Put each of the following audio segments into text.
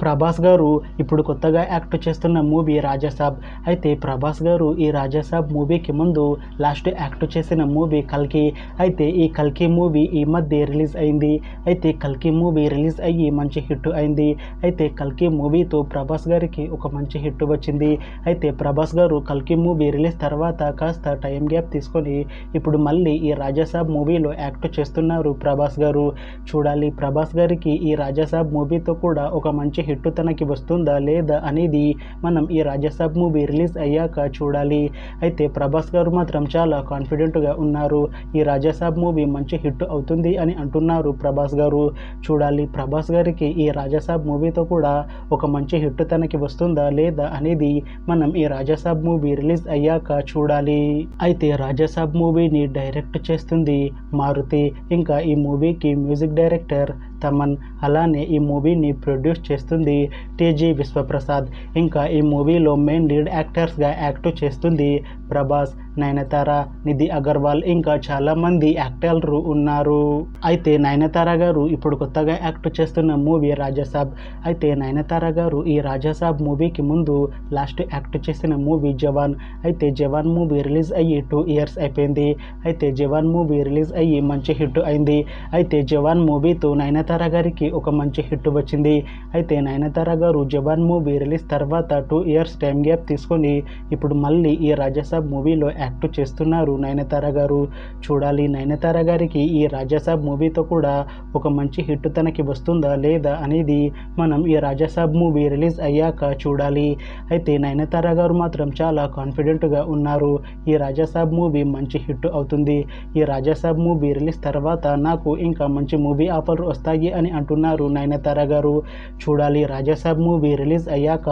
ప్రభాస్ గారు ఇప్పుడు కొత్తగా యాక్ట్ చేస్తున్న మూవీ రాజాసాబ్. అయితే ప్రభాస్ గారు ఈ రాజాసాబ్ మూవీకి ముందు లాస్ట్ యాక్ట్ చేసిన మూవీ కల్కి. అయితే ఈ కల్కి మూవీ ఈ మధ్య రిలీజ్ అయింది. అయితే కల్కి మూవీ రిలీజ్ అయ్యి మంచి హిట్ అయింది. అయితే కల్కి మూవీతో ప్రభాస్ గారికి ఒక మంచి హిట్ వచ్చింది. అయితే ప్రభాస్ గారు కల్కి మూవీ రిలీజ్ తర్వాత కాస్త టైం గ్యాప్ తీసుకొని ఇప్పుడు మళ్ళీ ఈ రాజాసాబ్ మూవీలో యాక్ట్ చేస్తున్నారు ప్రభాస్ గారు. చూడాలి ప్రభాస్ గారికి ఈ రాజాసాబ్ మూవీతో కూడా ఒక మంచి హిట్ తనకి వస్తుందా లేదా అనేది మనం ఈ రాజాసాబ్ మూవీ రిలీజ్ అయ్యాక చూడాలి. అయితే ప్రభాస్ గారు మాత్రం చాలా కాన్ఫిడెంట్గా ఉన్నారు. ఈ రాజాసాబ్ మూవీ మంచి హిట్ అవుతుంది అని అంటున్నారు ప్రభాస్ గారు. చూడాలి ప్రభాస్ గారికి ఈ రాజాసాబ్ మూవీతో కూడా ఒక మంచి హిట్ తనకి వస్తుందా లేదా అనేది మనం ఈ రాజాసాబ్ మూవీ రిలీజ్ అయ్యాక చూడాలి. అయితే రాజాసాబ్ మూవీని డైరెక్ట్ చేస్తుంది మారుతి. ఇంకా ఈ మూవీకి మ్యూజిక్ డైరెక్టర్ తమన్. అలానే ఈ మూవీని ప్రొడ్యూస్ చేస్తుంది టీజీ విశ్వప్రసాద్. ఇంకా ఈ మూవీలో మెయిన్ లీడ్ యాక్టర్స్గా యాక్ట్ చేస్తుంది ప్రభాస్, నయనతార, నిధి అగర్వాల్ ఇంకా చాలామంది యాక్టర్లు ఉన్నారు. అయితే నయనతార గారు ఇప్పుడు కొత్తగా యాక్ట్ చేస్తున్న మూవీ రాజాసాబ్. అయితే నయనతార గారు ఈ రాజాసాబ్ మూవీకి ముందు లాస్ట్ యాక్ట్ చేసిన మూవీ జవాన్. అయితే జవాన్ మూవీ రిలీజ్ అయ్యి 2 years అయిపోయింది. అయితే జవాన్ మూవీ రిలీజ్ అయ్యి మంచి హిట్ అయింది. అయితే జవాన్ మూవీతో నయనతార గారికి ఒక మంచి హిట్ వచ్చింది. అయితే నయనతార గారు జవాన్ మూవీ రిలీజ్ తర్వాత 2 years టైం గ్యాప్ తీసుకొని ఇప్పుడు మళ్ళీ ఈ రాజాసాబ్ మూవీలో యాక్ట్ చేస్తున్నారు నయనతార గారు. చూడాలి నయనతార గారికి ఈ రాజాసాబ్ మూవీతో కూడా ఒక మంచి హిట్ తనకి వస్తుందా లేదా అనేది మనం ఈ రాజాసాబ్ మూవీ రిలీజ్ అయ్యాక చూడాలి. అయితే నయనతార గారు మాత్రం చాలా కాన్ఫిడెంట్గా ఉన్నారు. ఈ రాజాసాబ్ మూవీ మంచి హిట్ అవుతుంది. ఈ రాజాసాబ్ మూవీ రిలీజ్ తర్వాత నాకు ఇంకా మంచి మూవీ ఆఫర్లు వస్తాయి అని అంటున్నారు నయనతార గారు. చూడాలి రాజాసాబ్ మూవీ రిలీజ్ అయ్యాక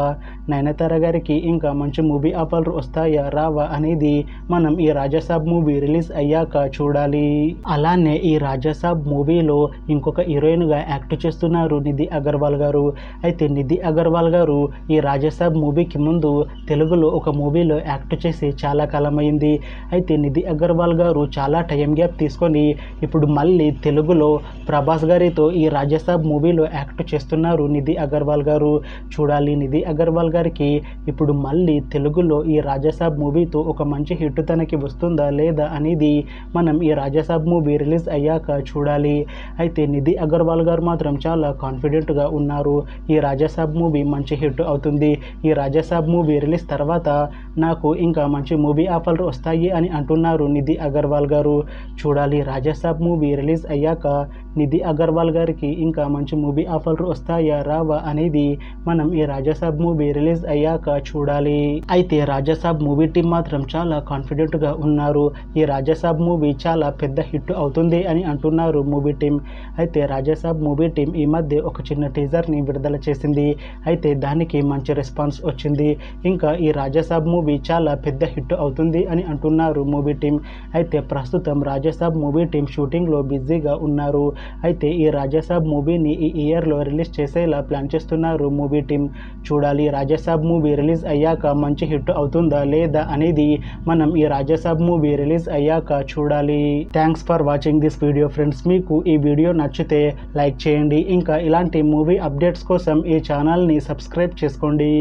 నయనతార గారికి ఇంకా మంచి మూవీ ఆఫర్లు వస్తాయా రావా అనేది మనం ఈ రాజాసాబ్ మూవీ రిలీజ్ అయ్యాక చూడాలి. అలానే ఈ రాజాసాబ్ మూవీలో ఇంకొక హీరోయిన్గా యాక్ట్ చేస్తున్నారు నిధి అగర్వాల్ గారు. అయితే నిధి అగర్వాల్ గారు ఈ రాజాసాబ్ మూవీకి ముందు తెలుగులో ఒక మూవీలో యాక్ట్ చేసి చాలా కాలమైంది. అయితే నిధి అగర్వాల్ గారు చాలా టైం గ్యాప్ తీసుకొని ఇప్పుడు మళ్ళీ తెలుగులో ప్రభాస్ గారితో ఈ రాజాసాబ్ మూవీలో యాక్ట్ చేస్తున్నారు నిధి అగర్వాల్ గారు. చూడాలి నిధి అగర్వాల్ గారికి ఇప్పుడు మళ్ళీ తెలుగులో ఈ రాజాసాబ్ మూవీతో ఒక మంచి హిట్ తనకి వస్తుందా లేదా అనేది మనం ఈ రాజాసాబ్ మూవీ రిలీజ్ అయ్యాక చూడాలి. అయితే నిధి అగర్వాల్ గారు మాత్రం చాలా కాన్ఫిడెంట్గా ఉన్నారు. ఈ రాజాసాబ్ మూవీ మంచి హిట్ అవుతుంది. ఈ రాజాసాబ్ మూవీ రిలీజ్ తర్వాత నాకు ఇంకా మంచి మూవీ ఆఫర్లు వస్తాయి అని అంటున్నారు నిధి అగర్వాల్ గారు. చూడాలి రాజాసాబ్ మూవీ రిలీజ్ అయ్యాక నిధి అగర్వాల్ గారికి ఇంకా మంచి మూవీ ఆఫర్లు వస్తాయా రావా అనేది మనం ఈ రాజాసాబ్ మూవీ రిలీజ్ అయ్యాక చూడాలి. అయితే రాజాసాబ్ మూవీ టీం మాత్రం చాలా కాన్ఫిడెంట్గా ఉన్నారు. ఈ రాజాసాబ్ మూవీ చాలా పెద్ద హిట్ అవుతుంది అని అంటున్నారు మూవీ టీం. అయితే రాజాసాబ్ మూవీ టీం ఈ మధ్య ఒక చిన్న టీజర్ని విడుదల చేసింది. అయితే దానికి మంచి రెస్పాన్స్ వచ్చింది. ఇంకా ఈ రాజాసాబ్ మూవీ చాలా పెద్ద హిట్ అవుతుంది అని అంటున్నారు మూవీ టీం. అయితే ప్రస్తుతం రాజాసాబ్ మూవీ టీం షూటింగ్లో బిజీగా ఉన్నారు. అయితే ఈ రాజాసాబ్ మూవీని ఈ ఇయర్లో రిలీజ్ చేసేలా ప్లాన్ చేస్తున్నారు మూవీ టీం. చూడాలి రాజాసాబ్ మూవీ రిలీజ్ అయ్యాక మంచి హిట్ అవుతుందా లేదా అనేది మనం ఈ రాజాసాబ్ మూవీ రిలీజ్ అయ్యాక చూడాలి. Thanks for watching this video friends. మీకు ఈ వీడియో నచ్చితే లైక్ చేయండి. ఇంకా ఇలాంటి మూవీ అప్డేట్స్ కోసం ఈ ఛానల్ని సబ్స్క్రైబ్ చేసుకోండి.